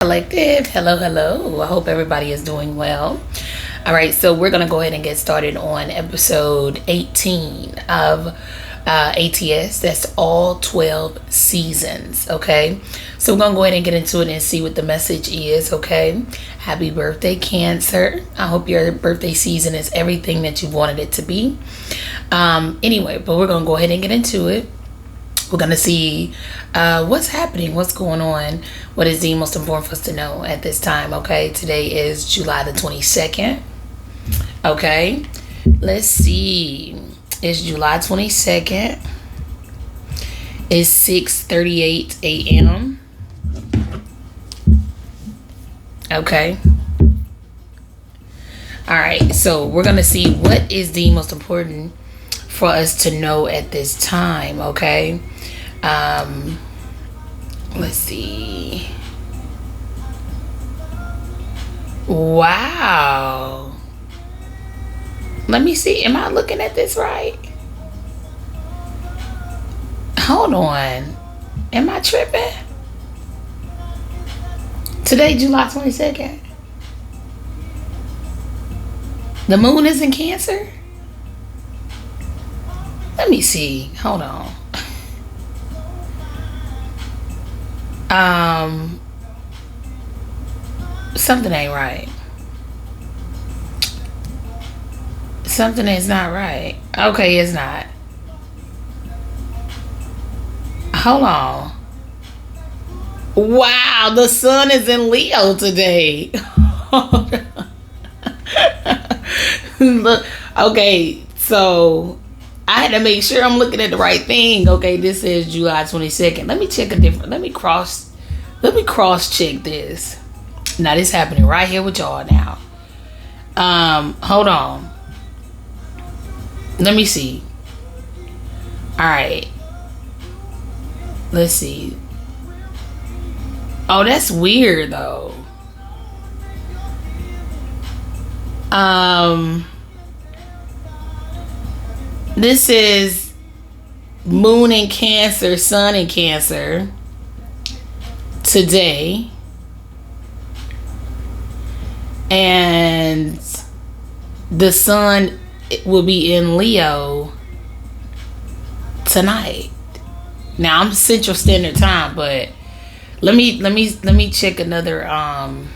Collective, hello. I hope everybody is doing well. All right, so we're gonna go ahead and get started on episode 18 of ATS. That's all 12 seasons. Okay, so we're gonna go ahead and get into it and see what the message is. Okay, happy birthday, Cancer. I hope your birthday season is everything that you wanted it to be. Anyway, but we're gonna go ahead and get into it. We're going to see what's happening, what's going on, what is the most important for us to know at this time, okay? Today is July the 22nd, okay? Let's see. It's July 22nd. It's 6:38 a.m. Okay. All right, so we're going to see what is the most important for us to know at this time, okay? Let's see. Wow. Let me see. Am I looking at this right? Hold on. Am I tripping? Today, July 22nd. The moon is in Cancer? Let me see. Hold on. Something ain't right. Something is not right. Okay, it's not. Hold on. Wow, the sun is in Leo today. Look, okay, so I had to make sure I'm looking at the right thing. Okay, this is July 22nd. Let me check a different. Let me cross check this. Now this happening right here with y'all now. Hold on. Let me see. All right. Let's see. Oh, that's weird though. This is moon in Cancer, sun in Cancer today. And the sun will be in Leo tonight. Now I'm Central Standard Time, but let me check another oh.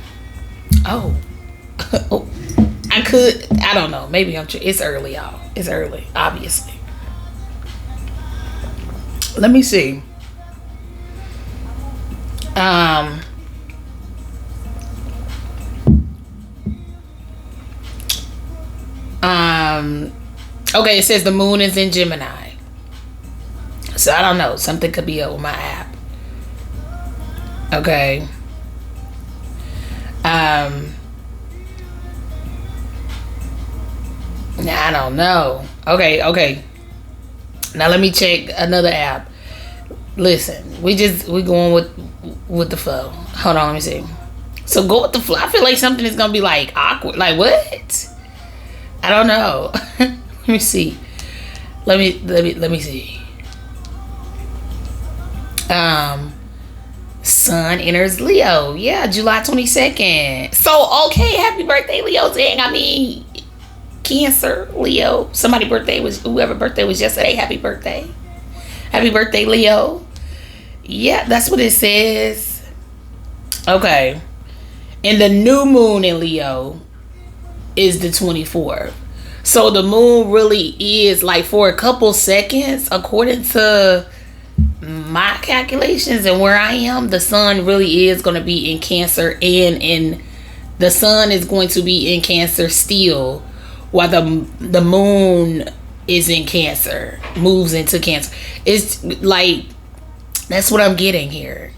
I don't know. Maybe it's early, y'all. It's early, obviously. Let me see. Okay, it says the moon is in Gemini. So I don't know. Something could be up with my app. Okay. I don't know. Okay. Now let me check another app. Listen, we going with the flow. Hold on, let me see. So go with the flow. I feel like something is gonna be like awkward. Like what? I don't know. Let me see. Let me see. Sun enters Leo. Yeah, July 22nd. So okay, happy birthday, Leo. Dang, I mean, Cancer, Leo. Whoever birthday was yesterday. Happy birthday. Happy birthday, Leo. Yeah, that's what it says. Okay. And the new moon in Leo is the 24th. So the moon really is like for a couple seconds, according to my calculations and where I am, the sun really is going to be in Cancer, and the sun is going to be in Cancer still, while the moon is in Cancer, moves into Cancer. It's like, that's what I'm getting here.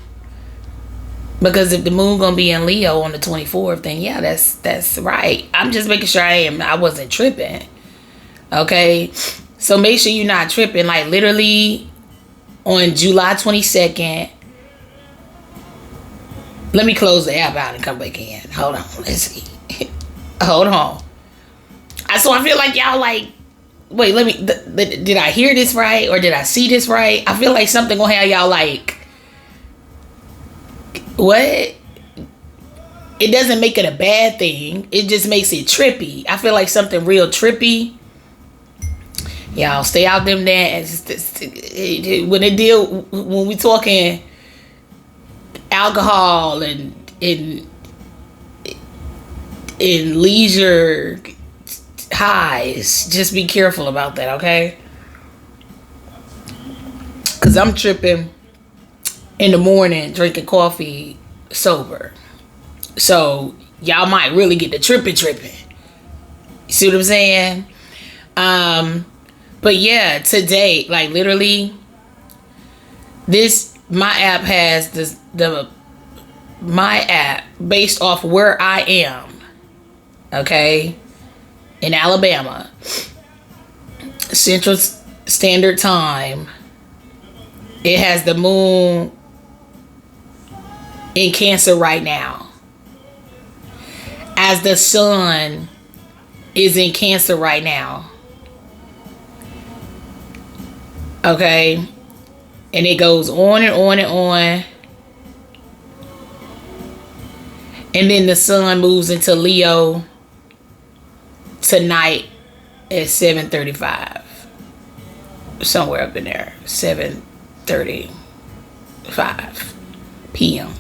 Because if the moon gonna be in Leo on the 24th, then yeah, that's right. I'm just making sure I wasn't tripping. Okay, so make sure you're not tripping. Like literally on July 22nd. Let me close the app out and come back in. Hold on, let's see. Hold on. So I feel like y'all like, wait, let me, did I hear this right? Or did I see this right? I feel like something gonna have y'all like, what? it doesn't make it a bad thing. It just makes it trippy. I feel like something real trippy. Y'all stay out them there. When we talking alcohol and leisure highs, just be careful about that, okay? Because I'm tripping in the morning, drinking coffee sober. So y'all might really get the tripping. You see what I'm saying? But yeah, today, like literally, my app has my app based off where I am, okay, in Alabama, Central Standard Time. It has the moon in Cancer right now, as the sun is in Cancer right now, okay, and it goes on and on and on. And then the sun moves into Leo tonight at 7:35. Somewhere up in there. 7:35 p.m.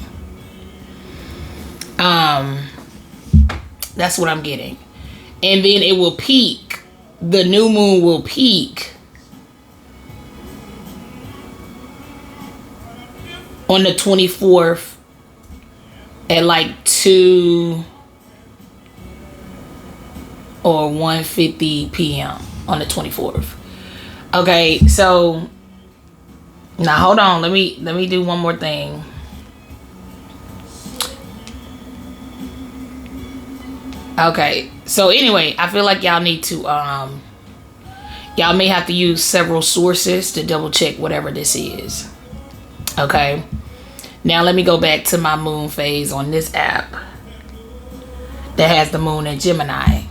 That's what I'm getting. And then it will peak. The new moon will peak on the 24th at like 2 or 1:50 p.m. on the 24th. Okay, so now hold on. Let me do one more thing. Okay, so anyway, I feel like y'all need to y'all may have to use several sources to double check whatever this is. Okay. Now let me go back to my moon phase on this app that has the moon in Gemini.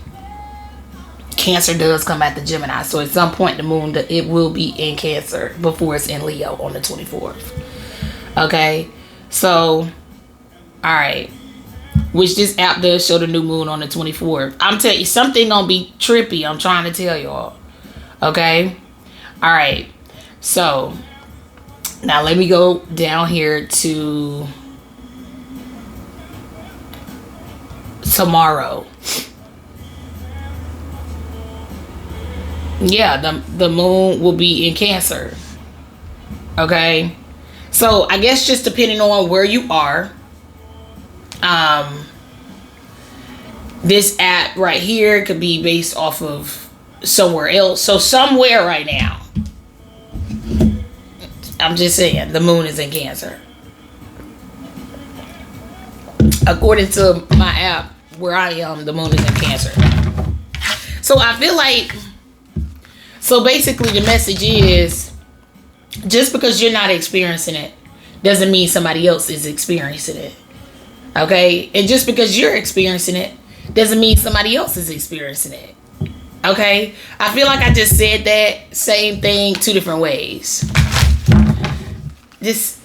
Cancer does come after Gemini, so at some point the moon, it will be in Cancer before it's in Leo on the 24th. Okay, so all right, which this app does show the new moon on the 24th. I'm telling you, something gonna be trippy. I'm trying to tell y'all. Okay, all right, so now let me go down here to tomorrow. Yeah, the moon will be in Cancer. Okay, so I guess just depending on where you are, this app right here could be based off of somewhere else. So somewhere right now, I'm just saying, the moon is in Cancer. According to my app, where I am, the moon is in Cancer. So I feel like, so basically the message is, just because you're not experiencing it doesn't mean somebody else is experiencing it. Okay? And just because you're experiencing it doesn't mean somebody else is experiencing it. Okay? I feel like I just said that same thing two different ways. This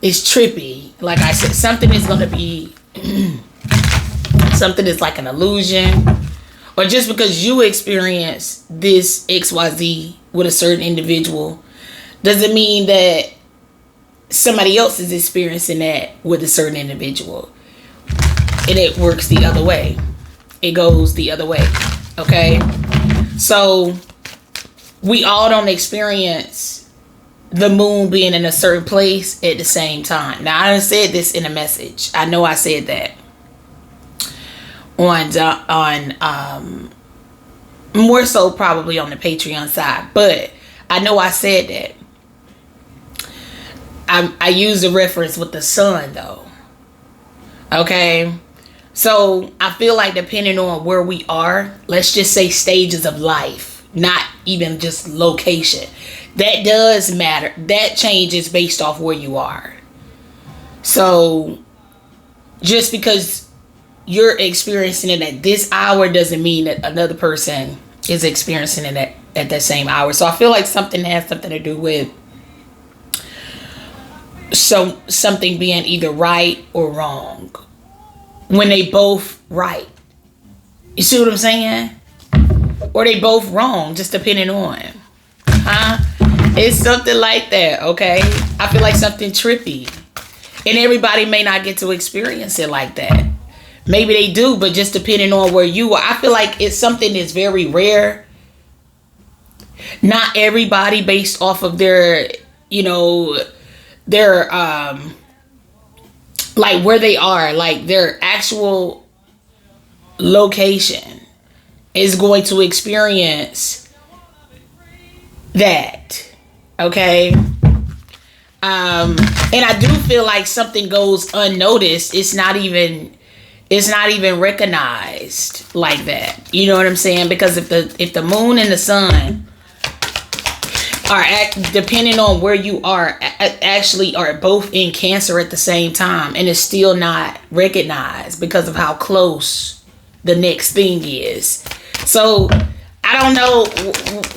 is trippy. Like I said, something is going to be something is like an illusion, or just because you experience this XYZ with a certain individual doesn't mean that somebody else is experiencing that with a certain individual. And it works the other way. It goes the other way. Okay? So we all don't experience the moon being in a certain place at the same time. Now, I done said this in a message. I know I said that on more so probably on the Patreon side, but I know I said that. I use a reference with the sun though. Okay, so I feel like depending on where we are, let's just say stages of life, not even just location. That does matter. That changes based off where you are. So just because you're experiencing it at this hour doesn't mean that another person is experiencing it at that same hour. So I feel like something has something to do with something being either right or wrong. when they both right. You see what I'm saying? Or they both wrong, just depending on. It's something like that, okay? I feel like something trippy. And everybody may not get to experience it like that. Maybe they do, but just depending on where you are. I feel like it's something that's very rare. Not everybody, based off of their, you know, their, like where they are, like their actual location, is going to experience that. Okay. And I do feel like something goes unnoticed. It's not even recognized like that. You know what I'm saying? Because if the moon and the sun are depending on where you are, actually are both in Cancer at the same time, and it's still not recognized because of how close the next thing is. So I don't know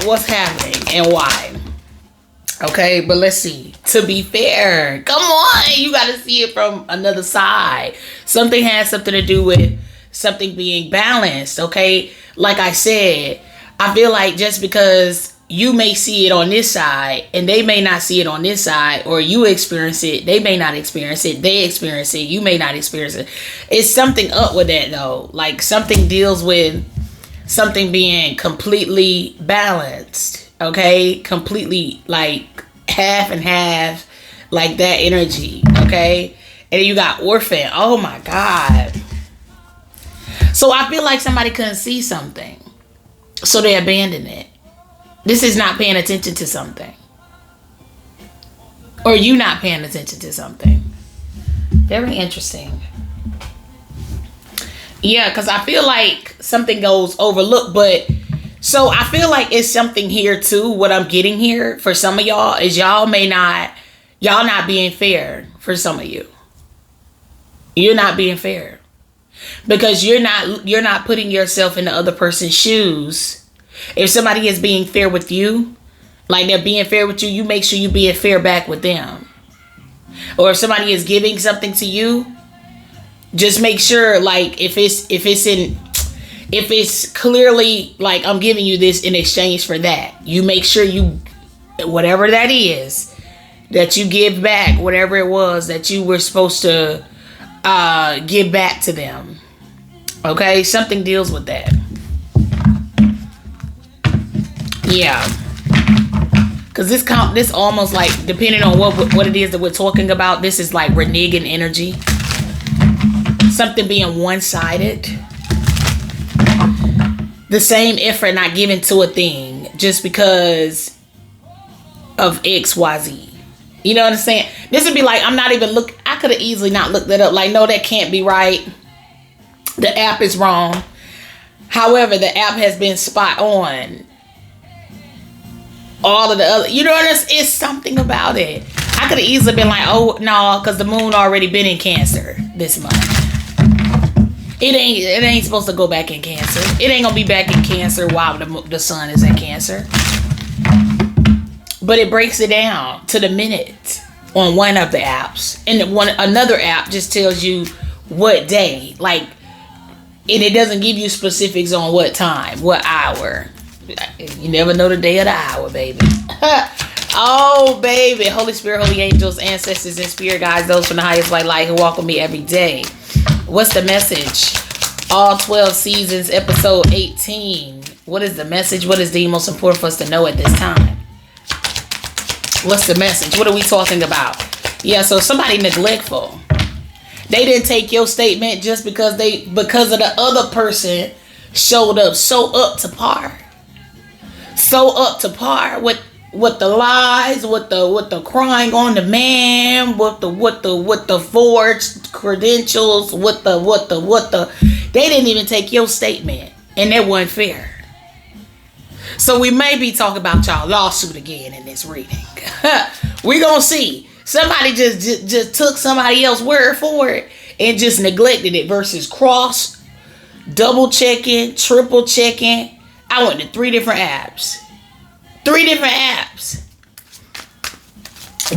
what's happening and why. Okay, but let's see. To be fair, come on, you got to see it from another side. Something has something to do with something being balanced. Okay, like I said, I feel like just because you may see it on this side and they may not see it on this side, or you experience it, they may not experience it, they experience it, you may not experience it. It's something up with that though. Like something deals with something being completely balanced. Okay, completely like half and half, like that energy. Okay, and then you got orphan. Oh my God. So I feel like somebody couldn't see something, so they abandoned it. This is not paying attention to something, or you not paying attention to something. Very interesting. Yeah, because I feel like something goes overlooked, but so I feel like it's something here too. What I'm getting here for some of y'all is y'all not being fair. For some of you, you're not being fair because you're not putting yourself in the other person's shoes. If somebody is being fair with you, like they're being fair with you, you make sure you're being fair back with them. Or if somebody is giving something to you, just make sure, like if it's clearly like I'm giving you this in exchange for that, you make sure you, whatever that is, that you give back whatever it was that you were supposed to give back to them. Okay, something deals with that. Yeah, because this almost like, depending on what it is that we're talking about, this is like reneging energy. Something being one-sided. The same effort not given to a thing just because of XYZ. You know what I'm saying? This would be like, I'm not even I could have easily not looked that up. Like, no, that can't be right. The app is wrong. However, the app has been spot on. All of the other, you know what I'm saying? It's something about it. I could have easily been like, oh, no, because the moon already been in Cancer this month. It ain't supposed to go back in Cancer. It ain't gonna be back in Cancer while the sun is in Cancer. But it breaks it down to the minute on one of the apps, and another app just tells you what day, like, and it doesn't give you specifics on what time, what hour. You never know the day or the hour, baby. Oh, baby. Holy Spirit, holy angels, ancestors, and spirit guides, those from the highest white light who walk with me every day. What's the message? All 12 seasons, episode 18. What is the message? What is the most important for us to know at this time? What's the message? What are we talking about? Yeah, so somebody neglectful. They didn't take your statement just because of the other person showed up so up to par. So up to par with the lies, with the crying on the man, with the forged credentials, with the they didn't even take your statement, and that wasn't fair. So we may be talking about y'all lawsuit again in this reading. We're gonna see. Somebody just took somebody else's word for it and just neglected it versus cross, double checking, triple checking. I went to 3 different apps. 3 different apps.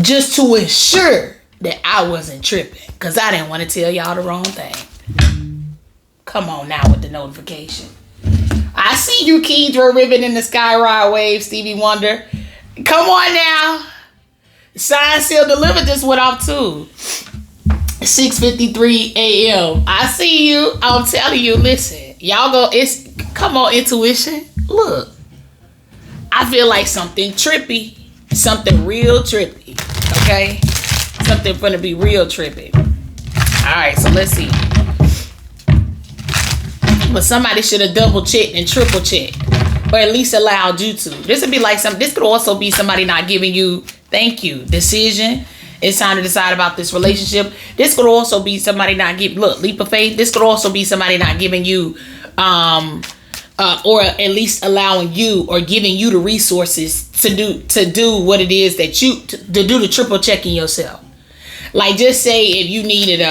Just to ensure that I wasn't tripping. Because I didn't want to tell y'all the wrong thing. Come on now with the notification. I see you, Kedra, Ribbon in the Sky Ride Wave, Stevie Wonder. Come on now. Sign, seal, delivered this one off too. 6:53 a.m. I see you. I'm telling you, listen. Y'all go, come on, intuition. Look. I feel like something trippy. Something real trippy. Okay? Something gonna be real trippy. Alright, so let's see. But somebody should have double checked and triple checked. Or at least allowed you to. This would be like this could also be somebody not giving you, thank you, decision. It's time to decide about this relationship. This could also be somebody not giving, look, leap of faith. This could also be somebody not giving you, or at least allowing you or giving you the resources to do what it is that to do the triple checking yourself. Like, just say if you needed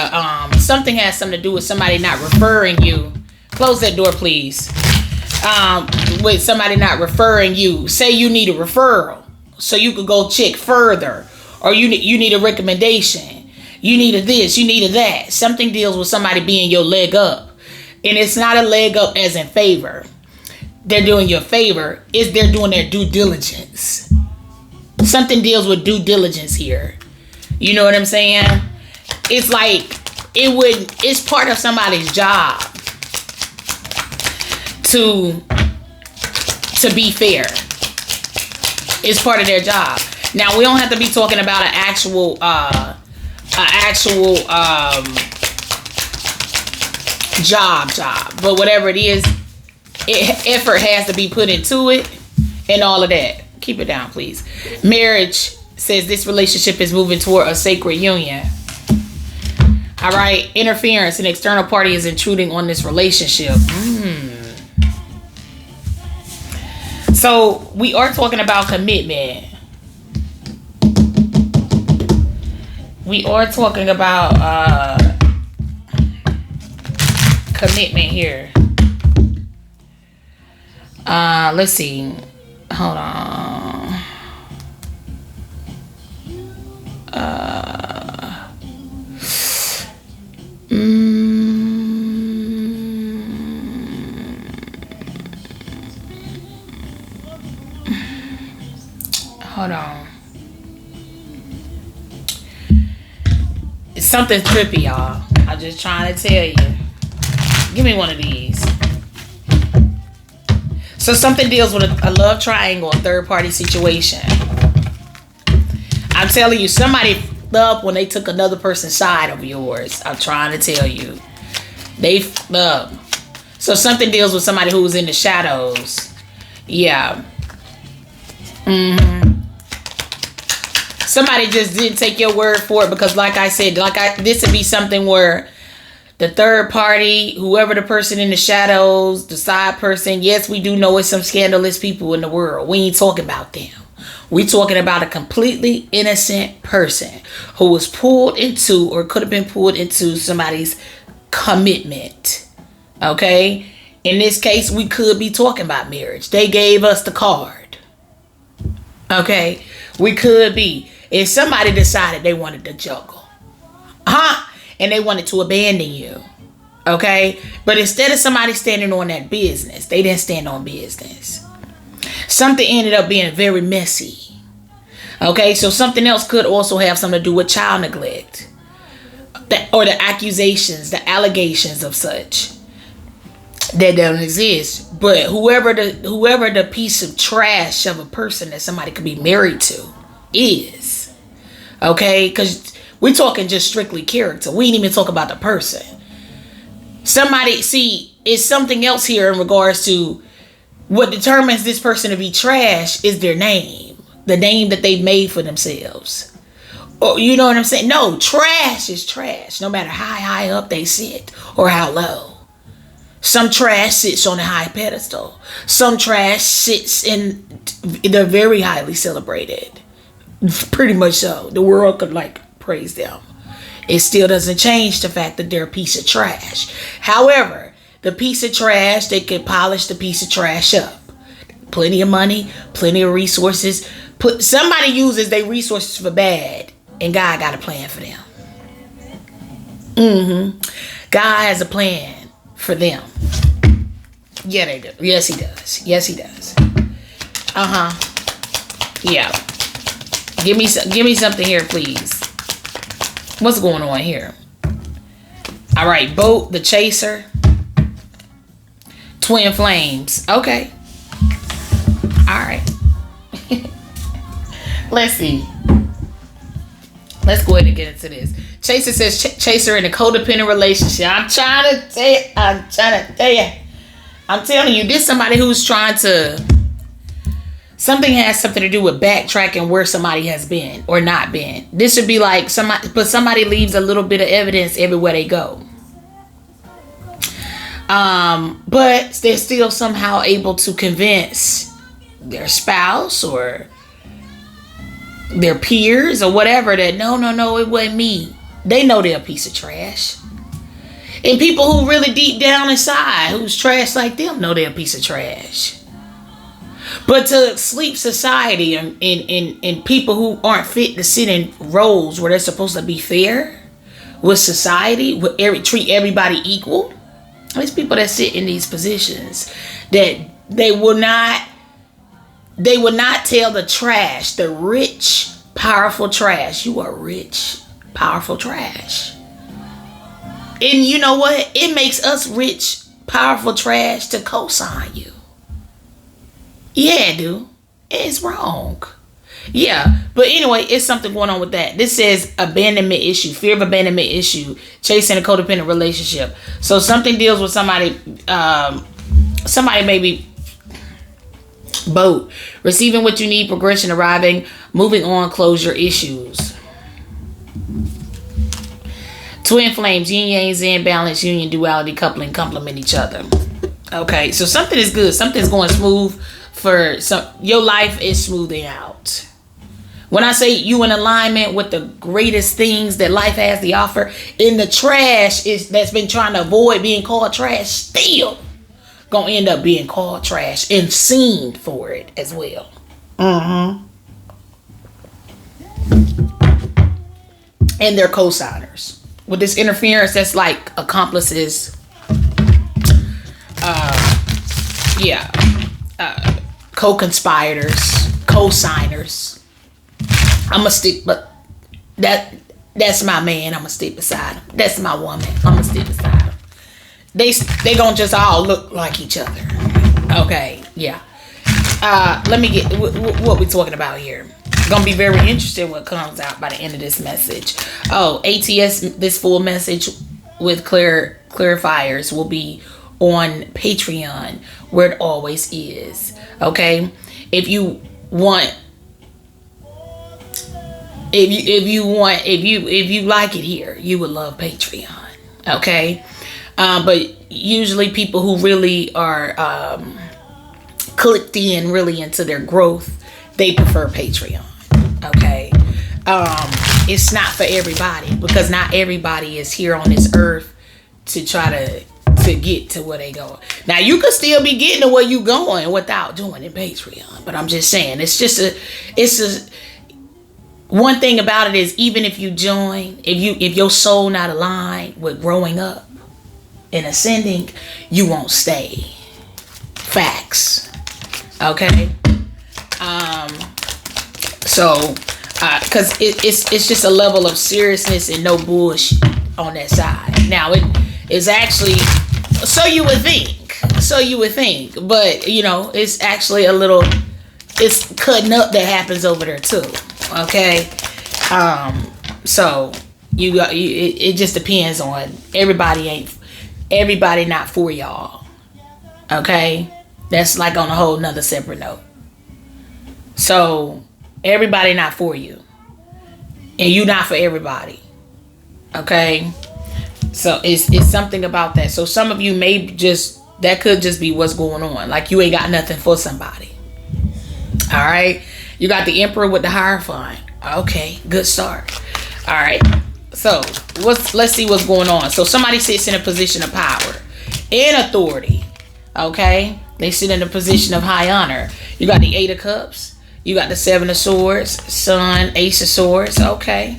something has something to do with somebody not referring you. Close that door, please. With somebody not referring you. Say you need a referral so you could go check further. Or you need a recommendation. You need a this, you need a that. Something deals with somebody being your leg up. And it's not a leg up as in favor. They're doing your favor. They're doing their due diligence. Something deals with due diligence here. You know what I'm saying? It's like it's part of somebody's job to be fair. It's part of their job. Now, we don't have to be talking about an actual job, but whatever it is, effort has to be put into it and all of that. Keep it down, please. Marriage says this relationship is moving toward a sacred union. All right. Interference, an external party is intruding on this relationship. So we are talking about commitment. We are talking about commitment here. Let's see. Hold on. Hold on. It's something trippy, y'all. I'm just trying to tell you. Give me one of these. So something deals with a love triangle, a third party situation. I'm telling you, somebody f***ed up when they took another person's side of yours. I'm trying to tell you. They f***ed up. So something deals with somebody who's in the shadows. Yeah. Somebody just didn't take your word for it because, like I said, this would be something where the third party, whoever the person in the shadows, the side person, yes, we do know it's some scandalous people in the world. We ain't talking about them. We talking about a completely innocent person who was pulled into or could have been pulled into somebody's commitment. Okay? In this case, we could be talking about marriage. They gave us the card. Okay? We could be. If somebody decided they wanted to juggle. And they wanted to abandon you. Okay? But instead of somebody standing on that business, they didn't stand on business. Something ended up being very messy. Okay? So something else could also have something to do with child neglect. Or the accusations, the allegations of such. That don't exist. But whoever the piece of trash of a person that somebody could be married to is. Okay? Because we're talking just strictly character. We ain't even talk about the person. Somebody, see, it's something else here in regards to what determines this person to be trash is their name. The name that they've made for themselves. Or, you know what I'm saying? No, trash is trash. No matter how high up they sit or how low. Some trash sits on a high pedestal. Some trash sits in, they're very highly celebrated. Pretty much so. The world could praise them. It still doesn't change the fact that they're a piece of trash. However, the piece of trash, they can polish the piece of trash up. Plenty of money, plenty of resources. Somebody uses their resources for bad, and God got a plan for them. God has a plan for them. Yeah, they do. Yes, he does. Yes, he does. Yeah. Give me something here, please. What's going on here? All right, boat, the chaser, twin flames. Okay. All right. Let's see. Let's go ahead and get into this. Chaser says chaser in a codependent relationship. I'm trying to tell you. I'm telling you, this somebody who's trying to. Something has something to do with backtracking where somebody has been or not been. This would be like somebody leaves a little bit of evidence everywhere they go. But they're still somehow able to convince their spouse or their peers or whatever that no, it wasn't me. They know they're a piece of trash. And people who really deep down inside, who's trash like them, know they're a piece of trash. But to sleep society and people who aren't fit to sit in roles where they're supposed to be fair with society, treat everybody equal. These people that sit in these positions, that they will not tell the trash, the rich, powerful trash. You are rich, powerful trash. And you know what? It makes us rich, powerful trash to co-sign you. Yeah, dude. It's wrong. Yeah. But anyway, it's something going on with that. This says abandonment issue, fear of abandonment issue, chasing a codependent relationship. So something deals with somebody maybe both receiving what you need, progression, arriving, moving on, closure issues. Twin flames, yin yang, zen, balance, union, duality, coupling, complement each other. Okay, so something is good. Something's going smooth for some. Your life is smoothing out. When I say you in alignment with the greatest things that life has to offer, in the trash that's been trying to avoid being called trash, still gonna end up being called trash and seen for it as well. And they're co-signers. With this interference, that's like accomplices. Co-conspirators, co-signers. I'ma stick, but that's my man. I'ma stick beside him. That's my woman. I'ma stick beside him. They gonna just all look like each other. Okay, yeah. Let me get what we talking about here. Gonna be very interesting what comes out by the end of this message. Oh, ATS, this full message with clarifiers will be on Patreon, where it always is. Okay, if you like it here, you would love Patreon. Okay, but usually people who really are clicked in really into their growth, they prefer Patreon. Okay, it's not for everybody, because not everybody is here on this earth to try to get to where they go. Now you could still be getting to where you going without joining Patreon, but I'm just saying, it's one thing about it is, even if you join, if your soul not aligned with growing up and ascending, you won't stay. Facts. Okay. So because it's just a level of seriousness and no bullshit on that side. Now it is actually, so you would think, but it's actually a little, it's cutting up that happens over there too. Okay. So it just depends on everybody not for y'all. Okay. That's like on a whole nother separate note. So everybody not for you, and you not for everybody. Okay. So it's something about that. So some of you may that could just be what's going on. Like you ain't got nothing for somebody. All right. You got the Emperor with the Hierophant. Okay, good start. All right. So let's see what's going on. So somebody sits in a position of power and authority. Okay. They sit in a position of high honor. You got the 8 of Cups. You got the 7 of Swords, Sun, Ace of Swords. Okay.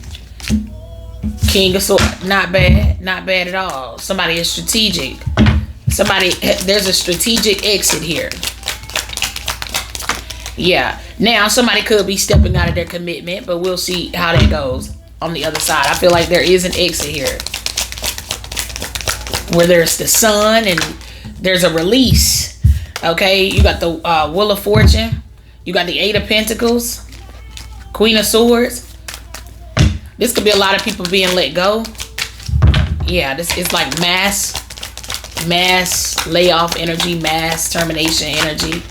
King of Swords. Not bad. Not bad at all. Somebody is strategic. Somebody, there's a strategic exit here. Yeah. Now, somebody could be stepping out of their commitment, but we'll see how that goes on the other side. I feel like there is an exit here, where there's the sun and there's a release. Okay, you got the Wheel of Fortune. You got the Eight of Pentacles, Queen of Swords. This could be a lot of people being let go. Yeah, this is like mass layoff energy, mass termination energy.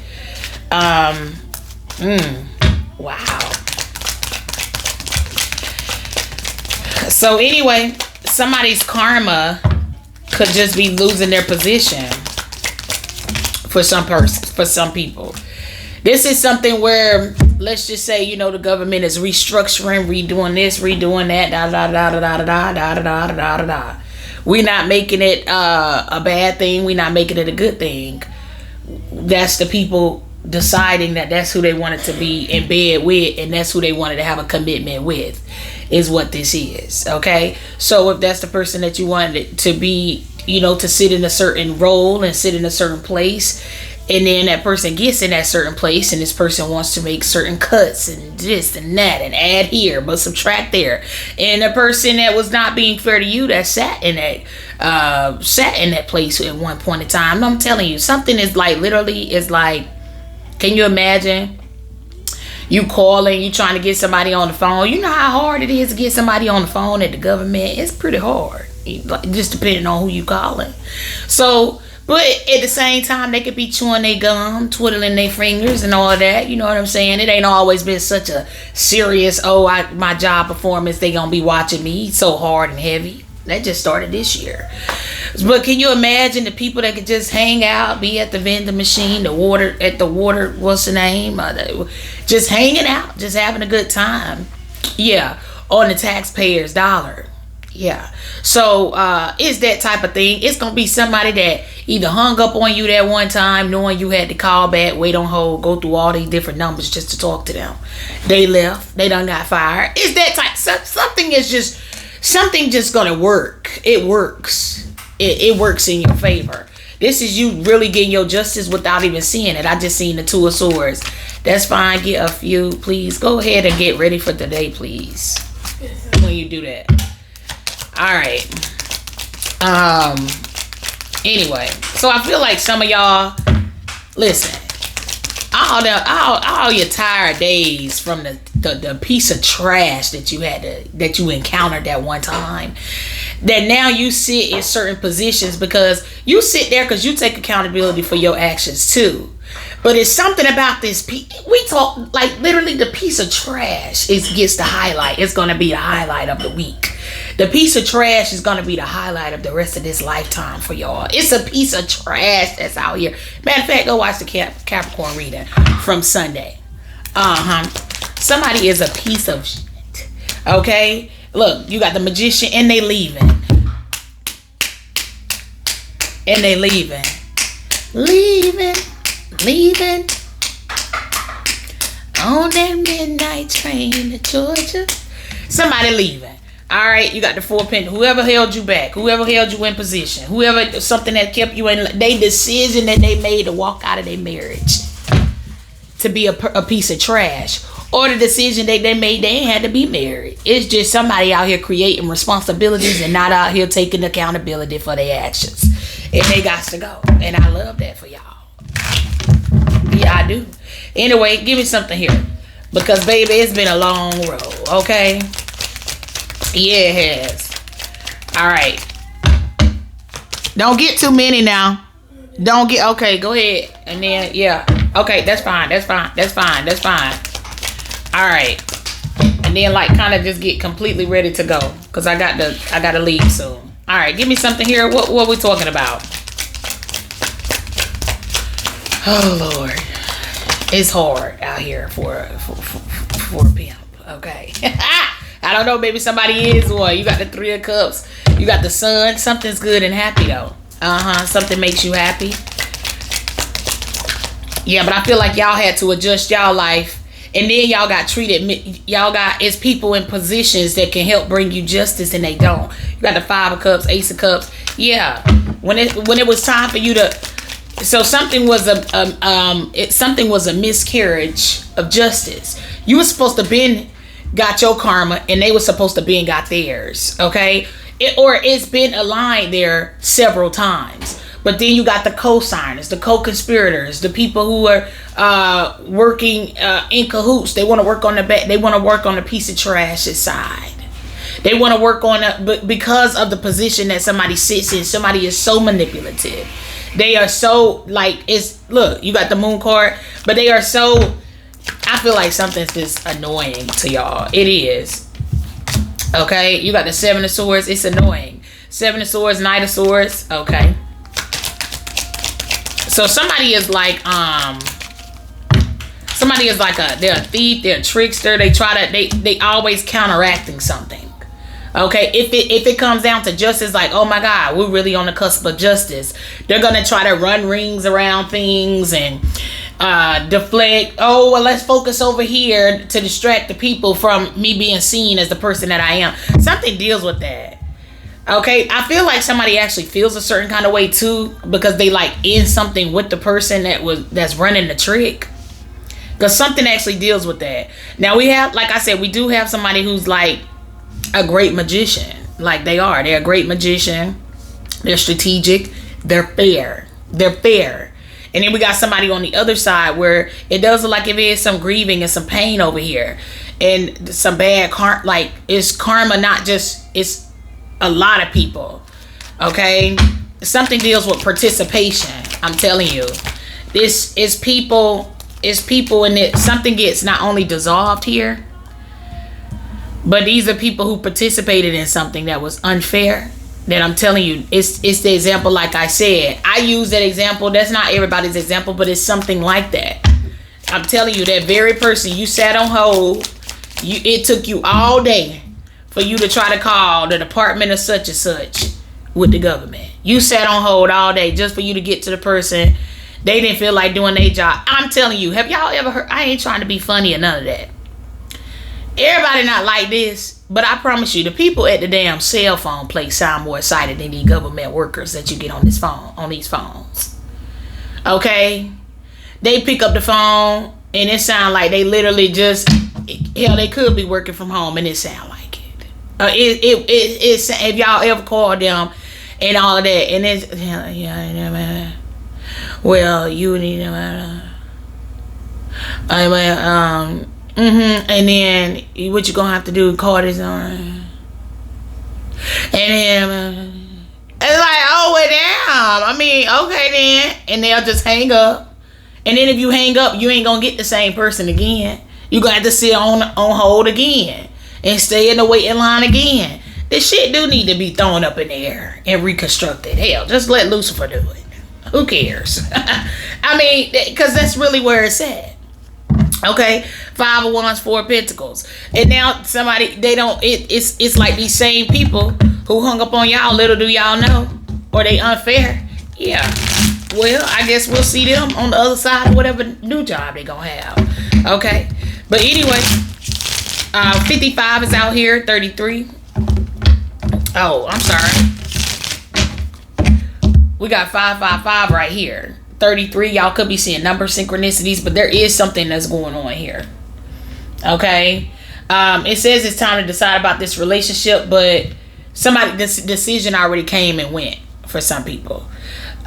Wow. So anyway, somebody's karma could just be losing their position for some person, for some people. This is something where, let's just say, you know, the government is restructuring, redoing this, redoing that, da da da da da da da da da da da. We're not making it a bad thing. We're not making it a good thing. That's the people deciding that that's who they wanted to be in bed with, and that's who they wanted to have a commitment with, is what this is. Okay, so if that's the person that you wanted to be, you know, to sit in a certain role and sit in a certain place, and then that person gets in that certain place, and this person wants to make certain cuts and this and that and add here but subtract there, and the person that was not being fair to you, that sat in that place at one point in time. I'm telling you, something is like, literally is like, can you imagine you calling, you trying to get somebody on the phone? You know how hard it is to get somebody on the phone at the government. It's pretty hard, just depending on who you calling. So, but at the same time, they could be chewing their gum, twiddling their fingers and all that. You know what I'm saying? It ain't always been such a serious, my job performance, they gonna be watching me so hard and heavy. That just started this year. But can you imagine the people that could just hang out, be at the vending machine, what's the name? Just hanging out, just having a good time. Yeah, on the taxpayer's dollar. Yeah. So it's that type of thing. It's going to be somebody that either hung up on you that one time, knowing you had to call back, wait on hold, go through all these different numbers just to talk to them. They left. They done got fired. It's that type. Something just going to work. It works. It works in your favor. This is you really getting your justice without even seeing it. I just seen the Two of Swords. That's fine. Get a few, please. Go ahead and get ready for the day, please. When you do that. All right. Anyway, so I feel like some of y'all, listen, all your tired days from the piece of trash that you encountered that one time, that now you sit in certain positions, because you sit there because you take accountability for your actions too. But it's something about this. We talk like literally the piece of trash gets the highlight. It's going to be the highlight of the week. The piece of trash is going to be the highlight of the rest of this lifetime for y'all. It's a piece of trash that's out here. Matter of fact, go watch the Capricorn reading from Sunday. Somebody is a piece of shit. Okay? Look, you got the Magician, and they leaving. And they leaving. Leaving. On that midnight train to Georgia. Somebody leaving. All right, you got the Four Pentacles. Whoever held you back, whoever held you in position, whoever, something that kept you in, they decision that they made to walk out of their marriage to be a piece of trash, or the decision that they made they ain't had to be married. It's just somebody out here creating responsibilities and not out here taking accountability for their actions, and they got to go. And I love that for y'all. Yeah, I do. Anyway, give me something here, because baby, it's been a long road. Okay. Yeah, it has. All right. Don't get too many now. Don't get, okay, go ahead. And then, yeah. Okay, that's fine. All right. And then, like, kind of just get completely ready to go, because I got to leave soon. All right, give me something here. What we talking about? Oh, Lord. It's hard out here for a pimp. Okay. I don't know, maybe somebody is one. You got the Three of Cups. You got the Sun. Something's good and happy, though. Something makes you happy. Yeah, but I feel like y'all had to adjust y'all life. And then y'all got treated. It's people in positions that can help bring you justice, and they don't. You got the Five of Cups, Ace of Cups. Yeah. When it was time for you to, so something was something was a miscarriage of justice. You were supposed to been got your karma, and they were supposed to been got theirs. Okay, it's been aligned there several times. But then you got the co-signers, the co-conspirators, the people who are working in cahoots. They want to work on the back. They want to work on the piece of trash's side. They want to work on but because of the position that somebody sits in, somebody is so manipulative. They are so like look, you got the moon card, but they are so. I feel like something's just annoying to y'all. It is. Okay, you got the 7 of Swords. It's annoying. 7 of Swords, Knight of Swords. Okay. So somebody is like they're a thief, they're a trickster. They always counteracting something. Okay, if it comes down to justice, like, oh my God, we're really on the cusp of justice. They're gonna try to run rings around things and deflect. Oh well, let's focus over here to distract the people from me being seen as the person that I am. Something deals with that. Okay, I feel like somebody actually feels a certain kind of way too, because they like in something with the person that's running the trick. Because something actually deals with that. Now we have, like I said, we do have somebody who's like a great magician. Like they're a great magician. They're strategic. They're fair. And then we got somebody on the other side where it does look like it is some grieving and some pain over here, and some bad karma. Like it's karma, not just it's. A lot of people. Okay, something deals with participation. I'm telling you, this is people. It's people, and something gets not only dissolved here, but these are people who participated in something that was unfair. That I'm telling you, it's the example. Like I said, I use that example. That's not everybody's example, but it's something like that. I'm telling you, that very person you sat on hold. It took you all day for you to try to call the department of such and such with the government. You sat on hold all day just for you to get to the person. They didn't feel like doing their job. I'm telling you, have y'all ever heard? I ain't trying to be funny or none of that. Everybody not like this, but I promise you, the people at the damn cell phone place sound more excited than these government workers that you get on these phones. Okay? They pick up the phone and it sound like they literally just, hell, they could be working from home and it sound like it's if y'all ever called them and all of that, and it's well, you need and then what you gonna have to do, call this on, and then it's like, oh well, damn. I mean, okay then, and they'll just hang up, and then if you hang up, you ain't gonna get the same person again. You gonna have to sit on hold again and stay in the waiting line again. This shit do need to be thrown up in the air and reconstructed. Hell, just let Lucifer do it. Who cares? I mean, because that's really where it's at. Okay, 5 of Wands, 4 of Pentacles, and now somebody it's like these same people who hung up on y'all. Little do y'all know, or they unfair. Yeah. Well, I guess we'll see them on the other side of whatever new job they gonna have. Okay, but anyway. 55 is out here. 33. Oh, I'm sorry. We got 555 right here. 33. Y'all could be seeing number synchronicities, but there is something that's going on here. Okay. It says it's time to decide about this relationship, but this decision already came and went for some people.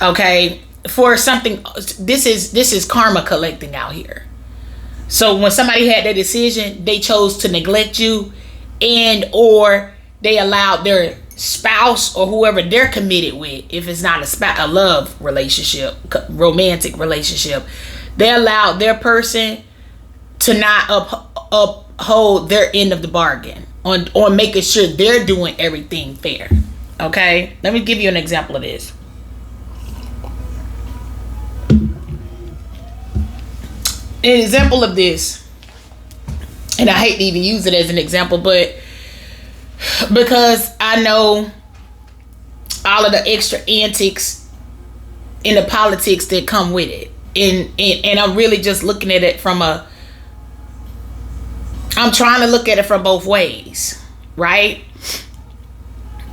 Okay. For something, this is karma collecting out here. So when somebody had their decision, they chose to neglect you, and or they allowed their spouse or whoever they're committed with, if it's not a love relationship, romantic relationship, they allowed their person to not uphold their end of the bargain on making sure they're doing everything fair. Okay, let me give you an example of this. An example of this, and I hate to even use it as an example, but because I know all of the extra antics in the politics that come with it, and I'm really just looking at it I'm trying to look at it from both ways, right?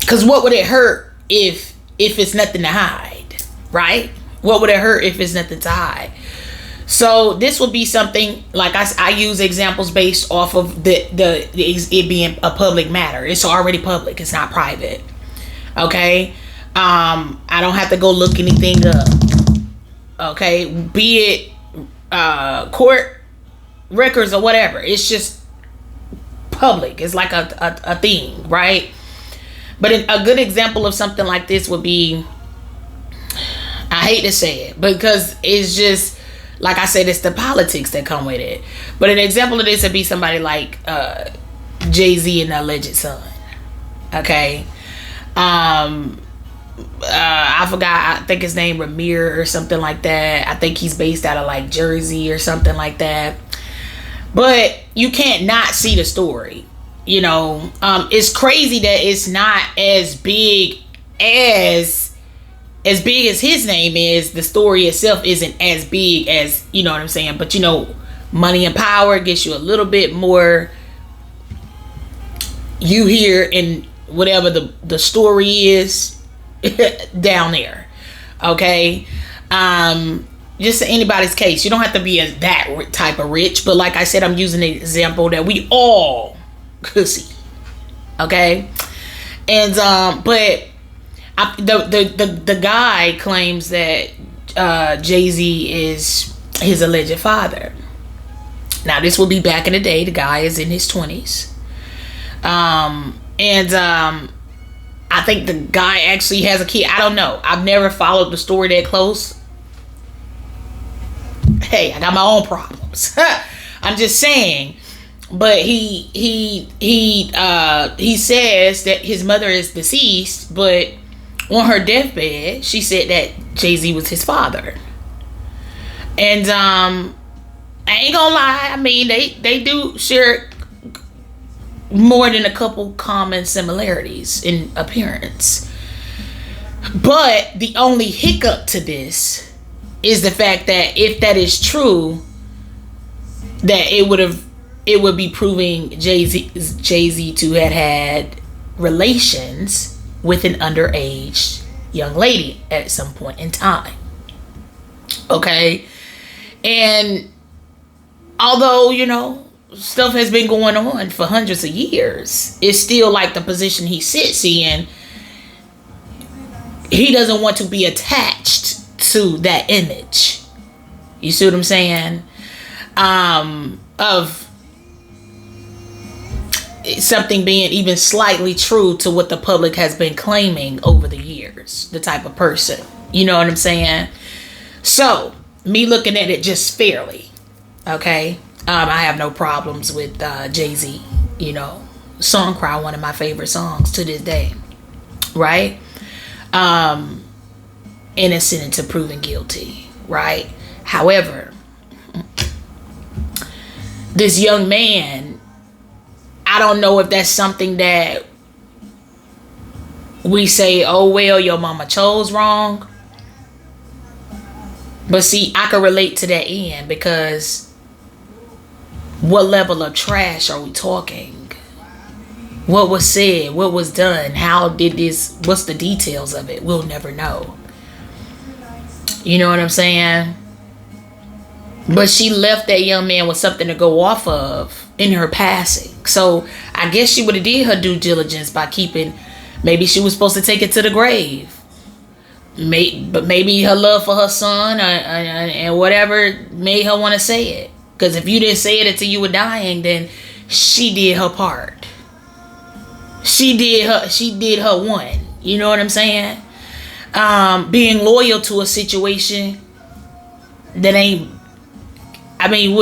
Because what would it hurt if if it's nothing to hide, right? What would it hurt if it's nothing to hide? So this would be something like I use examples based off of it being a public matter. It's already public. It's not private. Okay. I don't have to go look anything up. Okay. Be it court records or whatever. It's just public. It's like a thing, right? But a good example of something like this would be, I hate to say it, because it's just, like I said, it's the politics that come with it. But an example of this would be somebody like Jay-Z and the alleged son. Okay. I forgot, I think his name Ramir or something like that. I think he's based out of like Jersey or something like that. But you can't not see the story. You know, it's crazy that it's not as big as his name is. The story itself isn't as big as, you know what I'm saying? But you know, money and power gets you a little bit more. You hear in whatever the story is down there. Okay. Just in anybody's case, you don't have to be that type of rich, but like I said, I'm using an example that we all could see. Okay. And but the guy claims that Jay-Z is his alleged father. Now this will be back in the day. The guy is in his 20s. I think the guy actually has a kid. I don't know. I've never followed the story that close. Hey, I got my own problems. I'm just saying. But he says that his mother is deceased, but on her deathbed, she said that Jay-Z was his father. And I ain't gonna lie. I mean, they do share more than a couple common similarities in appearance. But the only hiccup to this is the fact that if that is true, that it would be proving Jay-Z to have had relations with an underage young lady at some point in time. Okay? And although, you know, stuff has been going on for hundreds of years, it's still like the position he sits in. He doesn't want to be attached to that image. You see what I'm saying? Of something being even slightly true to what the public has been claiming over the years. The type of person. You know what I'm saying? So, me looking at it just fairly. Okay? I have no problems with Jay-Z. You know, Song Cry, one of my favorite songs to this day. Right? Innocent until proven guilty. Right? However, this young man, I don't know if that's something that we say, oh, well, your mama chose wrong. But see, I can relate to that end, because what level of trash are we talking? What was said? What was done? How did this? What's the details of it? We'll never know. You know what I'm saying? But she left that young man with something to go off of in her passing. So I guess she would have did her due diligence by keeping. Maybe she was supposed to take it to the grave. But maybe her love for her son and whatever made her want to say it. Because if you didn't say it until you were dying, then she did her part. She did her one. You know what I'm saying? Being loyal to a situation that ain't. I mean,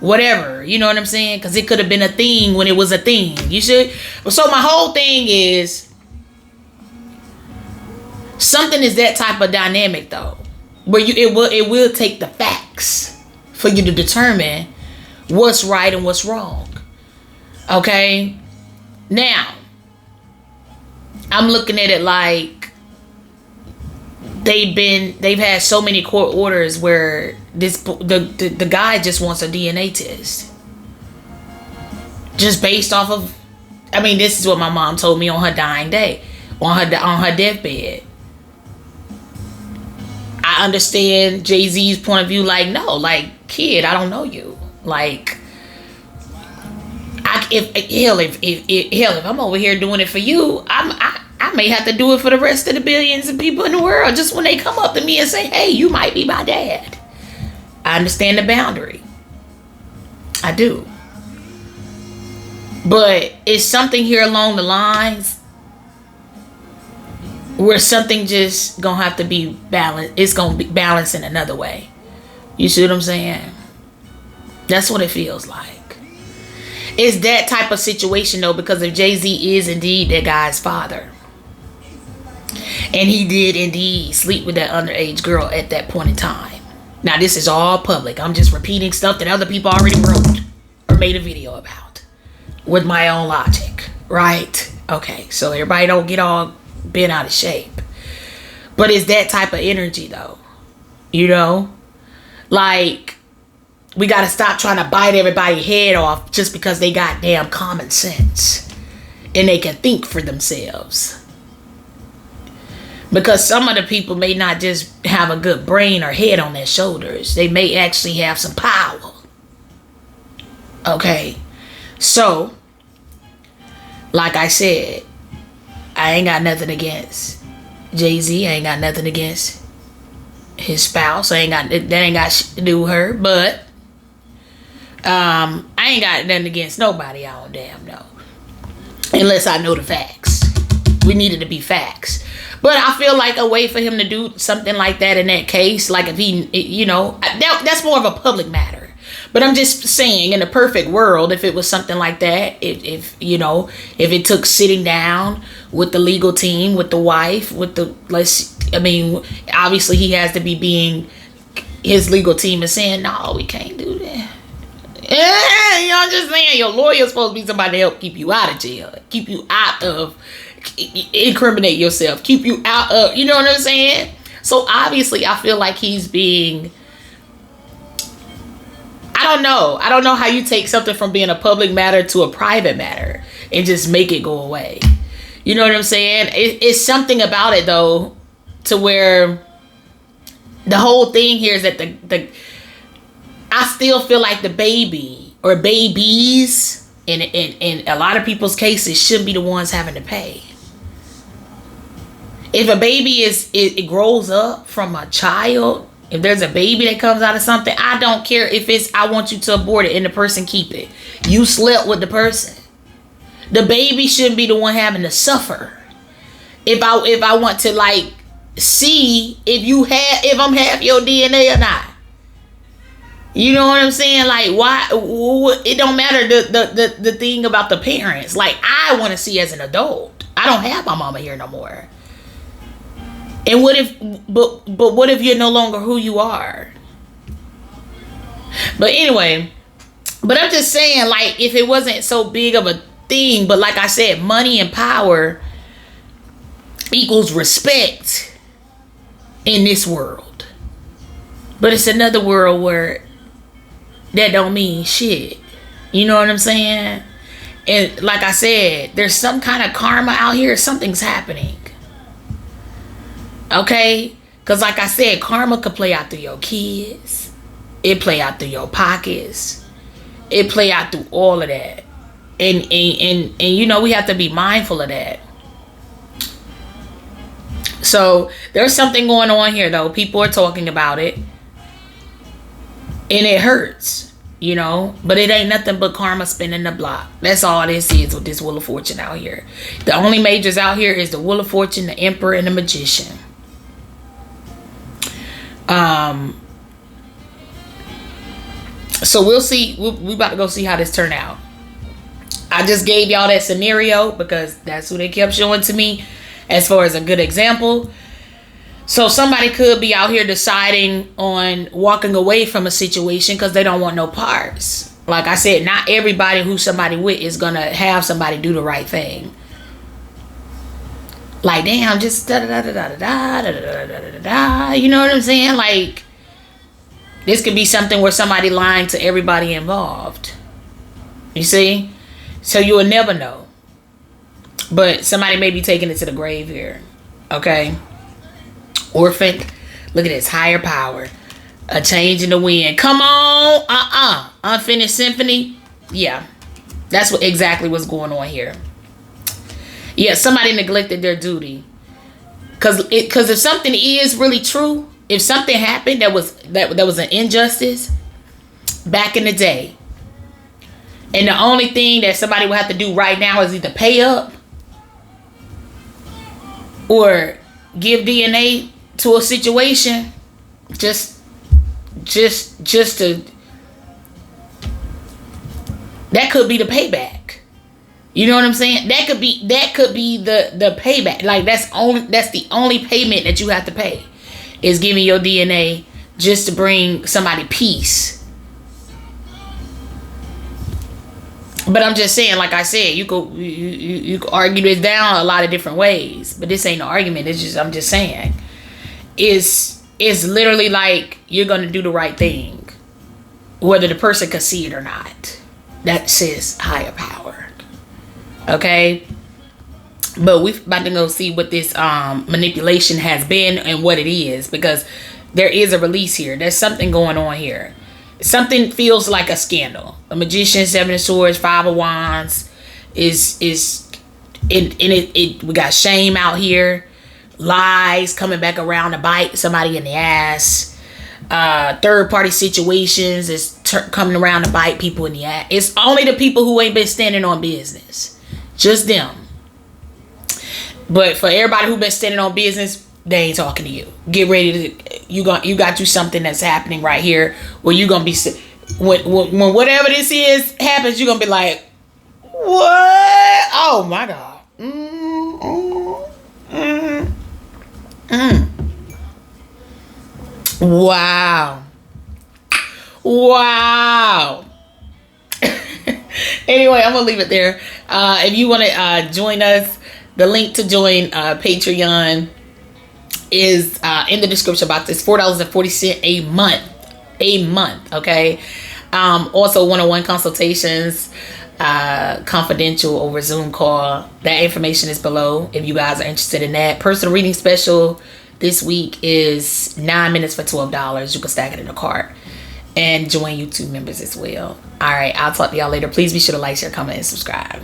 whatever. You know what I'm saying? Because it could have been a thing when it was a thing. You should. So my whole thing is, something is that type of dynamic though, where it will take the facts for you to determine what's right and what's wrong. Okay? Now, I'm looking at it like they've had so many court orders where the guy just wants a DNA test. Just based off of, I mean, this is what my mom told me on her dying day. on her deathbed. I understand Jay-Z's point of view. Like, no, like, kid, I don't know you. Like, if I'm over here doing it for you, I may have to do it for the rest of the billions of people in the world. Just when they come up to me and say, hey, you might be my dad. I understand the boundary. I do. But it's something here along the lines where something just gonna have to be balanced. It's gonna be balanced in another way. You see what I'm saying? That's what it feels like. It's that type of situation though, because if Jay-Z is indeed that guy's father, and he did indeed sleep with that underage girl at that point in time. Now this is all public. I'm just repeating stuff that other people already wrote or made a video about with my own logic, right? Okay, so everybody don't get all bent out of shape. But it's that type of energy though. You know? Like, we got to stop trying to bite everybody's head off just because they got damn common sense and they can think for themselves. Because some of the people may not just have a good brain or head on their shoulders. They may actually have some power. Okay? So, like I said, I ain't got nothing against Jay-Z. I ain't got nothing against his spouse. That ain't got shit to do with her. But I ain't got nothing against nobody. I don't damn know. Unless I know the facts. We needed to be facts. But I feel like a way for him to do something like that in that case, like if he, you know, that's more of a public matter. But I'm just saying, in a perfect world, if it was something like that, if you know, if it took sitting down with the legal team, with the wife, with the, obviously he has to be being, his legal team is saying, no, we can't do that. Yeah, you know, I'm just saying, your lawyer's supposed to be somebody to help keep you out of jail, keep you out of, incriminate yourself, keep you out of, you know what I'm saying? So obviously I feel like he's being, I don't know how you take something from being a public matter to a private matter and just make it go away. You know what I'm saying? It's something about it though, to where the whole thing here is that I still feel like the baby or babies in a lot of people's cases should be the ones having to pay. If a baby it grows up from a child, if there's a baby that comes out of something, I don't care if it's, I want you to abort it and the person keep it. You slept with the person. The baby shouldn't be the one having to suffer. If I want to like see if I'm half your DNA or not. You know what I'm saying? Like, why? It don't matter the thing about the parents. Like, I want to see as an adult. I don't have my mama here no more. And what if, but what if you're no longer who you are? But anyway, but I'm just saying, like, if it wasn't so big of a thing, but like I said, money and power equals respect in this world. But it's another world where that don't mean shit. You know what I'm saying? And like I said, there's some kind of karma out here. Something's happening. Okay? Because like I said, karma could play out through your kids. It play out through your pockets. It play out through all of that. And you know, we have to be mindful of that. So there's something going on here though. People are talking about it. And it hurts, you know. But it ain't nothing but karma spinning the block. That's all this is with this Wheel of Fortune out here. The only majors out here is the Wheel of Fortune, the Emperor, and the Magician. So we'll see. We about to go see how this turn out. I just gave y'all that scenario because that's who they kept showing to me as far as a good example. So somebody could be out here deciding on walking away from a situation because they don't want no parts. Like I said, not everybody who somebody with is going to have somebody do the right thing. Like, damn, just da-da-da-da-da-da-da-da-da-da-da-da. You know what I'm saying? Like, this could be something where somebody lying to everybody involved. You see? So you will never know. But somebody may be taking it to the grave here. Okay. Orphan. Look at this. Higher power. A change in the wind. Come on. Unfinished symphony. Yeah. That's what exactly what's going on here. Yeah, somebody neglected their duty. Because if something is really true, if something happened that was an injustice back in the day, and the only thing that somebody will have to do right now is either pay up or give DNA to a situation, just to, that could be the payback. You know what I'm saying? That could be the payback. Like that's the only payment that you have to pay, is giving your DNA just to bring somebody peace. But I'm just saying, like I said, you could argue this down a lot of different ways. But this ain't an argument. It's just, I'm just saying, it's literally like you're gonna do the right thing, whether the person can see it or not. That says higher power. Okay, but we're about to go see what this manipulation has been and what it is, because there is a release here. There's something going on here. Something feels like a scandal. A Magician, Seven of Swords, Five of Wands is in it. We got shame out here, lies coming back around to bite somebody in the ass. Third party situations is coming around to bite people in the ass. It's only the people who ain't been standing on business. Just them. But for everybody who been standing on business, they ain't talking to you. Get ready to, you got you something that's happening right here where you're gonna be, when whatever this is happens, you're gonna be like, what? Oh my God. Wow. Anyway, I'm gonna leave it there. If you want to join us, the link to join Patreon is in the description box. It's $4.40 a month. Okay. Also, one-on-one consultations, confidential over Zoom call. That information is below if you guys are interested in that. Personal reading special this week is 9 minutes for $12. You can stack it in a cart and join YouTube members as well. All right, I'll talk to y'all later. Please be sure to like, share, comment, and subscribe.